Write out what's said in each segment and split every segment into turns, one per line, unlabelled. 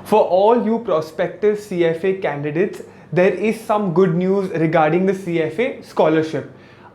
For all you prospective CFA candidates, there is some good news regarding the CFA scholarship.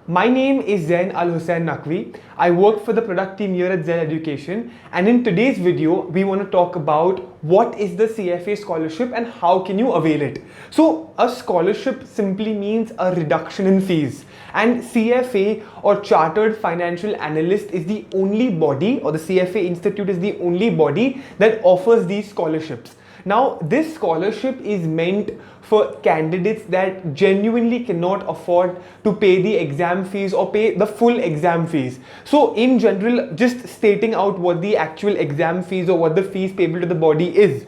My name is Zain Al Hussain Naqvi. I work for the product team here at Zell Education, and in today's video we want to talk about what is the CFA scholarship and how can you avail it. So a scholarship simply means a reduction in fees, and CFA or Chartered Financial Analyst is the only body, or the CFA Institute is the only body that offers these scholarships. Now, this scholarship is meant for candidates that genuinely cannot afford to pay the exam fees or pay the full exam fees. So in general, just stating out what the actual exam fees or what the fees payable to the body is.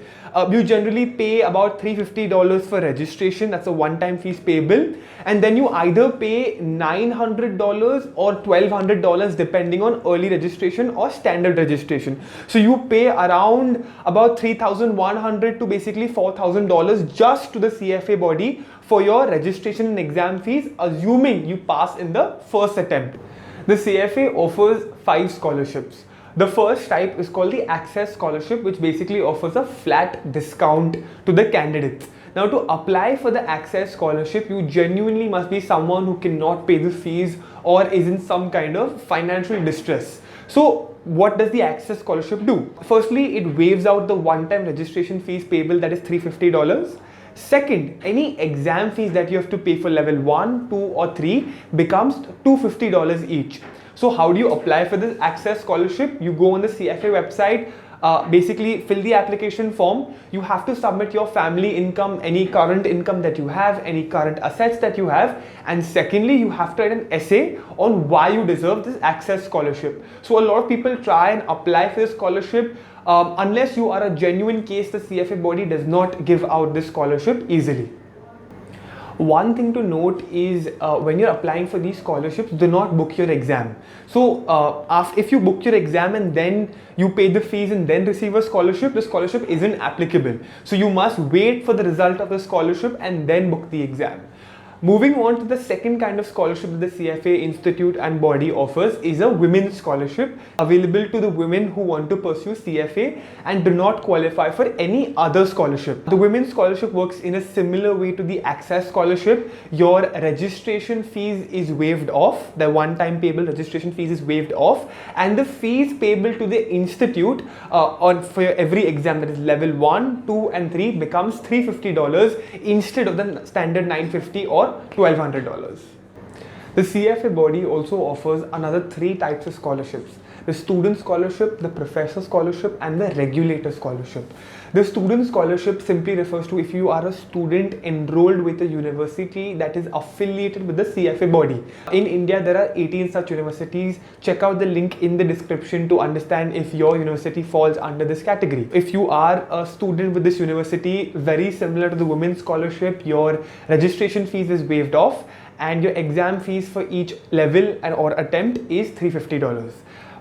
You generally pay about $350 for registration, that's a one-time fees payable, and then you either pay $900 or $1,200 depending on early registration or standard registration. So you pay around about $3,100 to basically $4,000 just to the CFA body for your registration and exam fees, assuming you pass in the first attempt. The CFA offers 5 scholarships. The first type is called the Access Scholarship, which basically offers a flat discount to the candidates. Now, to apply for the Access Scholarship, you genuinely must be someone who cannot pay the fees or is in some kind of financial distress. So what does the Access Scholarship do? Firstly, it waives out the one-time registration fees payable, that is $350. Second, any exam fees that you have to pay for level 1, 2 or 3 becomes $250 each. So how do you apply for this Access Scholarship? You go on the CFA website, basically fill the application form. You have to submit your family income, any current income that you have, any current assets that you have, and secondly, you have to write an essay on why you deserve this Access Scholarship. So a lot of people try and apply for this scholarship. Unless you are a genuine case, the CFA body does not give out this scholarship easily. One thing to note is when you're applying for these scholarships, do not book your exam. So if you book your exam and then you pay the fees and then receive a scholarship, the scholarship isn't applicable. So you must wait for the result of the scholarship and then book the exam. Moving on to the second kind of scholarship that the CFA Institute and body offers is a women's scholarship, available to the women who want to pursue CFA and do not qualify for any other scholarship. The women's scholarship works in a similar way to the Access Scholarship. Your registration fees is waived off, the one-time payable registration fees is waived off, and the fees payable to the institute for every exam, that is level 1, 2 and 3, becomes $350 instead of the standard $950 or $1,200. The CFA body also offers another 3 types of scholarships: the Student Scholarship, the Professor Scholarship and the Regulator Scholarship. The Student Scholarship simply refers to if you are a student enrolled with a university that is affiliated with the CFA body. In India, there are 18 such universities. Check out the link in the description to understand if your university falls under this category. If you are a student with this university, very similar to the Women's Scholarship, your registration fees is waived off and your exam fees for each level or attempt is $350.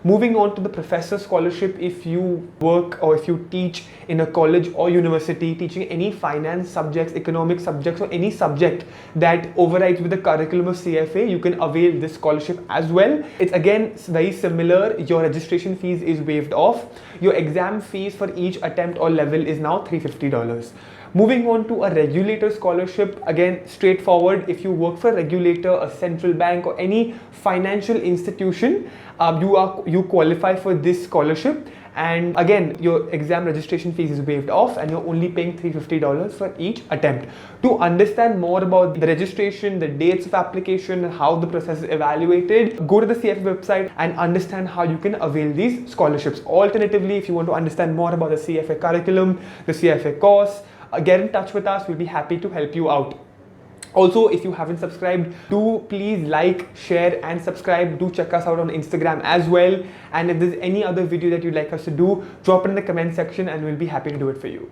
Moving on to the Professor Scholarship, if you work or if you teach in a college or university teaching any finance subjects, economic subjects or any subject that overrides with the curriculum of CFA, you can avail this scholarship as well. It's again very similar. Your registration fees is waived off. Your exam fees for each attempt or level is now $350. Moving on to a Regulator Scholarship, again straightforward. If you work for a regulator, a central bank or any financial institution, you qualify for this scholarship, and again your exam registration fees is waived off and you're only paying $350 for each attempt. To understand more about the registration, the dates of application and how the process is evaluated, go to the CFA website and understand how you can avail these scholarships. Alternatively, if you want to understand more about the CFA curriculum, the CFA course, get in touch with us. We'll be happy to help you out. Also, if you haven't subscribed, do please like, share and subscribe. Do check us out on Instagram as well. And if there's any other video that you'd like us to do, drop it in the comment section and we'll be happy to do it for you.